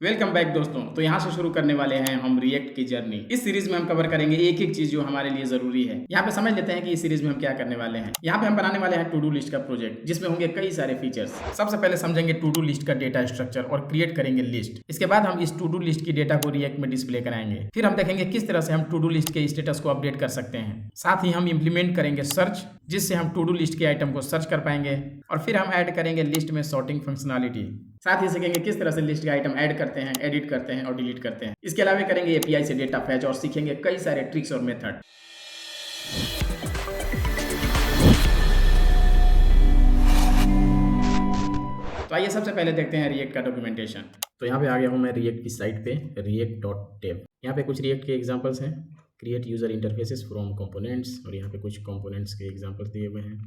Welcome back दोस्तों। तो यहाँ से शुरू करने वाले हैं हम रिएक्ट की जर्नी। इस सीरीज में हम कवर करेंगे एक एक चीज जो हमारे लिए जरूरी है। यहाँ पे समझ लेते हैं कि इस सीरीज में हम क्या करने वाले हैं। यहाँ पे हम बनाने वाले हैं टू डू लिस्ट का प्रोजेक्ट जिसमें होंगे कई सारे फीचर्स। सबसे पहले समझेंगे टू डू लिस्ट का डेटा स्ट्रक्चर और क्रिएट करेंगे लिस्ट। इसके बाद हम इस टू डू लिस्ट की डेटा को रिएक्ट में डिस्प्ले कराएंगे। फिर हम देखेंगे किस तरह से हम टू डू लिस्ट के स्टेटस को अपडेट कर सकते हैं। साथ ही हम इंप्लीमेंट करेंगे सर्च, जिससे हम टू डू लिस्ट के आइटम को सर्च कर पाएंगे। और फिर हम ऐड करेंगे लिस्ट में सॉर्टिंग फंक्शनलिटी। साथ ही सीखेंगे किस तरह से लिस्ट के आइटम ऐड करते हैं, एडिट करते हैं और डिलीट करते हैं। इसके अलावा करेंगे एपीआई से डेटा फैच और सीखेंगे कई सारे ट्रिक्स और मेथड। तो आइए सबसे पहले देखते हैं रिएक्ट का डॉक्यूमेंटेशन। तो यहाँ पे आ गया हूँ मैं रिएक्ट की साइट पे, react.dev। यहाँ पे कुछ रिएक्ट के एग्जांपल्स हैं। Create user interfaces from components, और यहाँ पे कुछ कंपोनेंट्स के एग्जांपल्स दिए हुए हैं।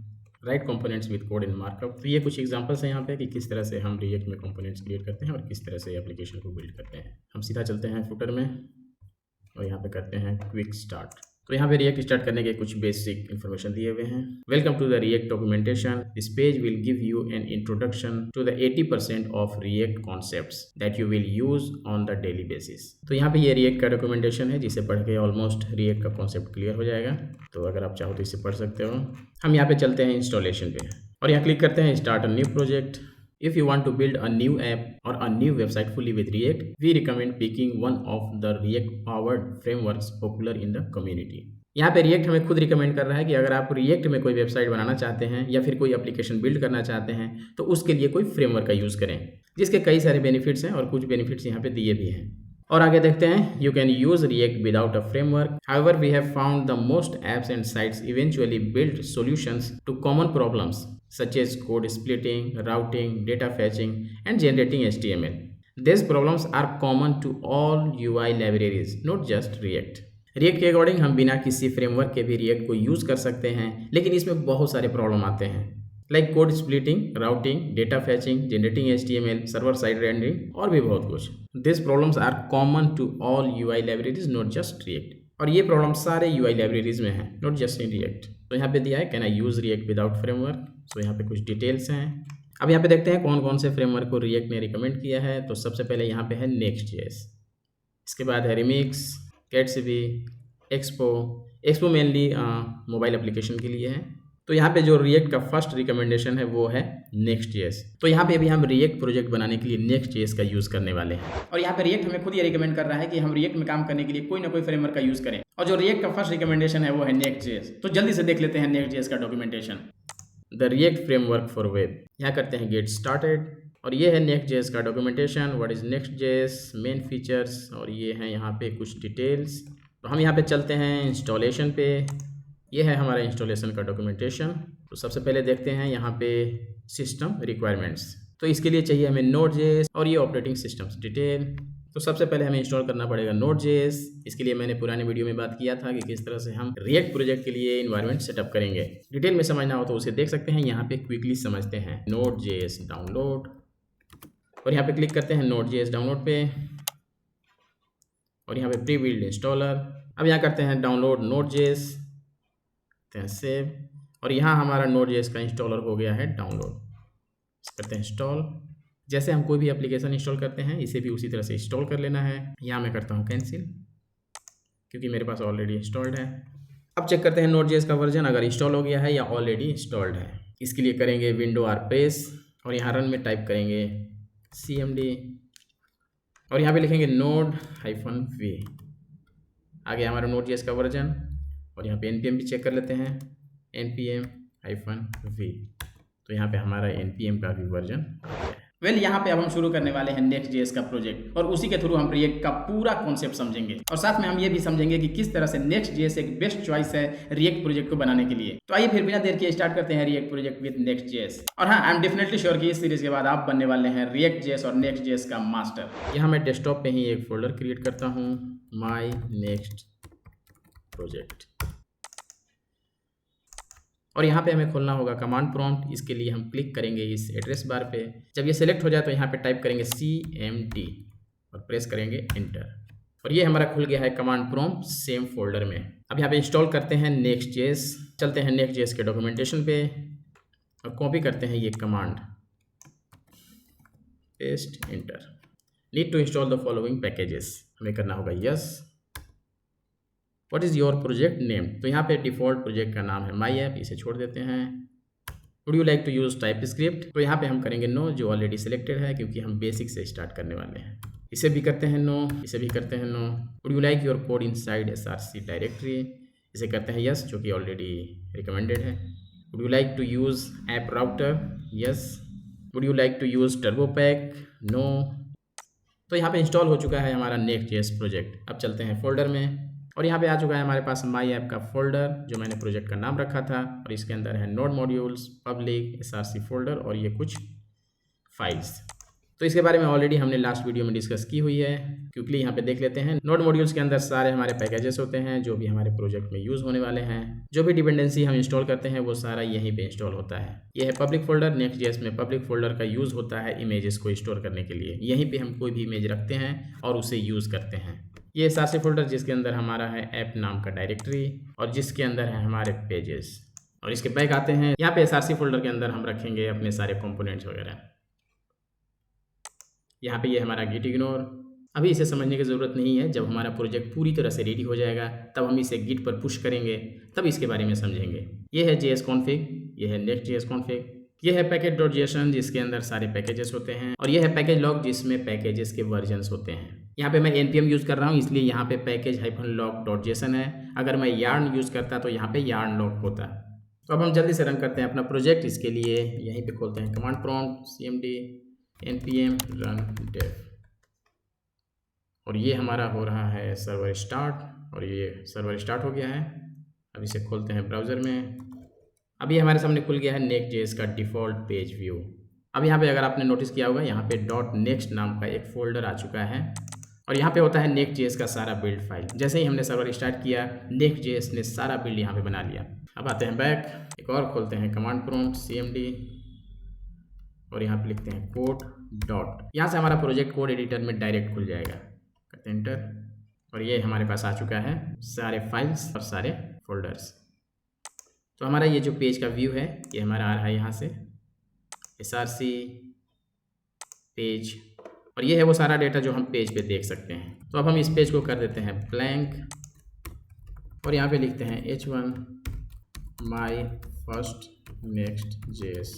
Right components with code in markup. तो ये कुछ एग्जांपल्स हैं यहाँ पे कि किस तरह से हम रिएक्ट में कंपोनेंट्स क्रिएट करते हैं और किस तरह से एप्लीकेशन को बिल्ड करते हैं। हम सीधा चलते हैं फुटर में और यहाँ पे करते हैं क्विक स्टार्ट। तो यहाँ पे रिएक्ट स्टार्ट करने के कुछ बेसिक इन्फॉर्मेशन दिए हुए हैं। Welcome to the React documentation. This page will give you an introduction to the 80% of React concepts that you will use on the daily basis. तो यहाँ पे ये रिएक्ट का डॉक्यूमेंटेशन है जिसे पढ़ के ऑलमोस्ट रिएक्ट का कॉन्सेप्ट क्लियर हो जाएगा। तो अगर आप चाहो तो इसे पढ़ सकते हो। हम यहाँ पे चलते हैं इंस्टॉलेशन पे और यहाँ क्लिक करते हैं start a new project. If you want to build a new app or a new website fully with React, we recommend picking one of the React-powered frameworks popular in the community. यहाँ पे React हमें खुद recommend कर रहा है कि अगर आप React में कोई वेबसाइट बनाना चाहते हैं या फिर कोई एप्लीकेशन बिल्ड करना चाहते हैं तो उसके लिए कोई फ्रेमवर्क का यूज़ करें, जिसके कई सारे बेनिफिट्स हैं और कुछ बेनिफिट्स यहाँ पे दिए भी हैं। और आगे देखते हैं, you can use React without a framework. However we have found the most apps and sites eventually build solutions to common problems such as code splitting, routing, data fetching, and generating HTML. These problems are common to all UI libraries, not just React. React के according हम बिना किसी framework के भी React को use कर सकते हैं, लेकिन इसमें बहुत सारे प्रॉब्लम आते हैं, like code splitting, routing, data फैचिंग, generating HTML, server side rendering और भी बहुत कुछ। These problems are common to all UI libraries, not just React. और ये प्रॉब्लम सारे UI लाइब्रेरीज में है, नॉट जस्ट इन रिएक्ट। तो यहाँ पे दिया है can I use react without framework. तो यहाँ पे कुछ डिटेल्स हैं। अब यहाँ पे देखते हैं कौन कौन से फ्रेमवर्क को रिएक्ट ने रिकमेंड किया है। तो सबसे पहले यहाँ पे है नेक्स्ट.js, इसके बाद है रिमिक्स, कैटसीवी, एक्सपो मेनली मोबाइल एप्लीकेशन के लिए है। तो यहाँ पे जो रिएक्ट का फर्स्ट रिकमेंडेशन है वो है नेक्स्ट.js। तो यहाँ पे अभी हम रिएक्ट प्रोजेक्ट बनाने के लिए नेक्स्ट.js का यूज़ करने वाले हैं। और यहाँ पे रिएक्ट हमें खुद ये रिकमेंड कर रहा है कि हम रिएक्ट में काम करने के लिए कोई ना कोई फ्रेमवर्क का यूज़ करें। और जो रिएक्ट का फर्स्ट रिकमेंडेशन है वो है नेक्स्ट.js। तो जल्दी से देख लेते हैं नेक्स्ट.js का documentation. The react framework for web, यहाँ करते हैं गेट स्टार्टेड। और ये है नेक्स्ट.js का documentation, what is Next JS, main features, और ये हैं यहाँ पे कुछ डिटेल्स। तो हम यहाँ पे चलते हैं इंस्टॉलेशन पे। ये है हमारा इंस्टॉलेशन का डॉक्यूमेंटेशन। तो सबसे पहले देखते हैं यहाँ पे सिस्टम रिक्वायरमेंट्स। तो इसके लिए चाहिए हमें Node.js और ये ऑपरेटिंग सिस्टम्स डिटेल। तो सबसे पहले हमें इंस्टॉल करना पड़ेगा Node.js। इसके लिए मैंने पुराने वीडियो में बात किया था कि किस तरह से हम रिएक्ट प्रोजेक्ट के लिए इन्वायरमेंट सेटअप करेंगे। डिटेल में समझना हो तो उसे देख सकते हैं। यहाँ पे क्विकली समझते हैं। Node.js डाउनलोड, और यहाँ पे क्लिक करते हैं Node.js डाउनलोड पे, और यहाँ पे प्री बिल्ड इंस्टॉलर। अब यहाँ करते हैं डाउनलोड Node.js, सेव, और यहाँ हमारा Node.js का इंस्टॉलर हो गया है डाउनलोड। करते हैं इंस्टॉल। जैसे हम कोई भी एप्लीकेशन इंस्टॉल करते हैं इसे भी उसी तरह से इंस्टॉल कर लेना है। यहाँ मैं करता हूँ कैंसिल क्योंकि मेरे पास ऑलरेडी इंस्टॉल्ड है। अब चेक करते हैं Node.js का वर्जन अगर इंस्टॉल हो गया है या ऑलरेडी इंस्टॉल्ड है। इसके लिए करेंगे विंडो आर प्रेस और यहाँ रन में टाइप करेंगे cmd और यहाँ पे लिखेंगे node-v। आगे हमारा Node.js का वर्जन, और यहाँ पे npm भी चेक कर लेते हैं, npm-v। तो यहाँ पे हमारा npm का भी वर्जन वेल यहाँ पे अब हम शुरू करने वाले हैं नेक्स्ट.js का प्रोजेक्ट, और उसी के थ्रू हम रिएक्ट का पूरा कॉन्सेप्ट समझेंगे। और साथ में हम ये भी समझेंगे कि किस तरह से नेक्स्ट.js एक बेस्ट चॉइस है रिएक्ट प्रोजेक्ट को बनाने के लिए। तो आइए फिर बिना देर के स्टार्ट करते हैं रिएक्ट प्रोजेक्ट विद नेक्स्ट.js। और हाँ, आई एम डेफिनेटली श्योर कि इस सीरीज के बाद आप बनने वाले हैं रिएक्ट.js और नेक्स्ट.js का मास्टर। यहाँ मैं डेस्कटॉप पे ही एक फोल्डर क्रिएट करता हूँ, माई नेक्स्ट प्रोजेक्ट, और यहाँ पे हमें खोलना होगा कमांड प्रॉम्प्ट। इसके लिए हम क्लिक करेंगे इस एड्रेस बार पे। जब ये सिलेक्ट हो जाए तो यहाँ पे टाइप करेंगे cmd और प्रेस करेंगे एंटर, और ये हमारा खुल गया है कमांड प्रॉम्प्ट सेम फोल्डर में। अब यहाँ पे इंस्टॉल करते हैं नेक्स्ट.js। चलते हैं नेक्स्ट.js के डॉक्यूमेंटेशन पे और कॉपी करते हैं ये command, paste, enter. Need to install the following packages, हमें करना होगा yes. What is your project name, तो यहाँ पे डिफ़ॉल्ट प्रोजेक्ट का नाम है माई ऐप, इसे छोड़ देते हैं। Would you like to use TypeScript, तो यहाँ पे हम करेंगे नो, जो ऑलरेडी सिलेक्टेड है क्योंकि हम बेसिक से स्टार्ट करने वाले हैं। इसे भी करते हैं नो, इसे भी करते हैं no. Would you like your code inside SRC directory, इसे करते हैं यस, जो कि ऑलरेडी रिकमेंडेड है। Would you like to use app router, yes. Would you like to use Turbopack, no. तो यहाँ पे इंस्टॉल हो चुका है हमारा Next.js प्रोजेक्ट। अब चलते हैं फोल्डर में, और यहाँ पे आ चुका है हमारे पास माई ऐप का फोल्डर, जो मैंने प्रोजेक्ट का नाम रखा था, और इसके अंदर है node modules, public, SRC folder और ये कुछ फाइल्स। तो इसके बारे में ऑलरेडी हमने लास्ट वीडियो में डिस्कस की हुई है, क्योंकि यहाँ पे देख लेते हैं। नोड मॉड्यूल्स के अंदर सारे हमारे पैकेजेस होते हैं जो भी हमारे प्रोजेक्ट में यूज़ होने वाले हैं। जो भी डिपेंडेंसी हम इंस्टॉल करते हैं वो सारा यहीं पे इंस्टॉल होता है। यह है पब्लिक फोल्डर। Next.js में पब्लिक फोल्डर का यूज़ होता है इमेजेस को स्टोर करने के लिए। यहीं पर हम कोई भी इमेज रखते हैं और उसे यूज़ करते हैं। ये SRC फोल्डर जिसके अंदर हमारा है ऐप नाम का डायरेक्टरी, और जिसके अंदर है हमारे पेजेस। और इसके बैक आते हैं, यहाँ पे SRC फोल्डर के अंदर हम रखेंगे अपने सारे कंपोनेंट्स वगैरह। यहाँ पे ये हमारा गिट इग्नोर। अभी इसे समझने की ज़रूरत नहीं है, जब हमारा प्रोजेक्ट पूरी तरह से रेडी हो जाएगा तब हम इसे गिट पर पुश करेंगे, तब इसके बारे में समझेंगे। ये है JS config, ये है Next.js config, ये है package.json जिसके अंदर सारे पैकेजेस होते हैं, और ये है पैकेज लॉग जिसमें पैकेजेस के वर्जन्स होते हैं। यहाँ पे मैं npm यूज़ कर रहा हूँ, इसलिए यहाँ पे package-log.json है। अगर मैं yarn यूज़ करता तो यहाँ पे yarn log होता। तो अब हम जल्दी से रन करते हैं अपना प्रोजेक्ट। इसके लिए यहीं पे खोलते हैं command prompt cmd npm run dev, और ये हमारा हो रहा है सर्वर स्टार्ट, और ये सर्वर स्टार्ट हो गया है। अब इसे खोलते हैं ब्राउज़र में। अभी हमारे सामने खुल गया है Next.js का डिफ़ॉल्ट पेज व्यू। अब यहाँ पे अगर आपने नोटिस किया होगा, यहाँ पे .next नाम का एक फ़ोल्डर आ चुका है, और यहाँ पे होता है Next.js का सारा बिल्ड फाइल। जैसे ही हमने सर्वर स्टार्ट किया, Next.js ने सारा बिल्ड यहाँ पे बना लिया। अब आते हैं बैक, एक और खोलते हैं कमांड प्रॉम्प्ट cmd, और यहाँ पे लिखते हैं कोड डॉट। यहाँ से हमारा प्रोजेक्ट कोड एडिटर में डायरेक्ट खुल जाएगा। करते हैं एंटर, और ये हमारे पास आ चुका है सारे फाइल्स और सारे फोल्डर्स। तो हमारा ये जो पेज का व्यू है, ये हमारा आ रहा है यहाँ से SRC पेज, और ये है वो सारा डेटा जो हम पेज पे देख सकते हैं। तो अब हम इस पेज को कर देते हैं ब्लैंक, और यहाँ पे लिखते हैं h1 my first Next.js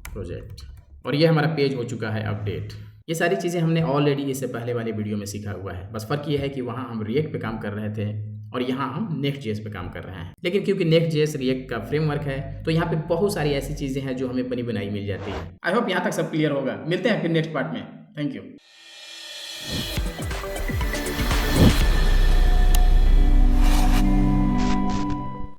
project, और ये हमारा पेज हो चुका है अपडेट। ये सारी चीज़ें हमने ऑलरेडी इससे पहले वाले वीडियो में सीखा हुआ है, बस फ़र्क ये है कि वहाँ हम रिएक्ट पे काम कर रहे थे और यहाँ हम Next.js पे काम कर रहे हैं। लेकिन क्योंकि Next.js रिएक्ट का फ्रेमवर्क है, तो यहाँ पे बहुत सारी ऐसी चीज़ें हैं जो हमें बनी बनाई मिल जाती है। आई होप यहाँ तक सब क्लियर होगा। मिलते हैं फिर नेक्स्ट पार्ट में। Thank you.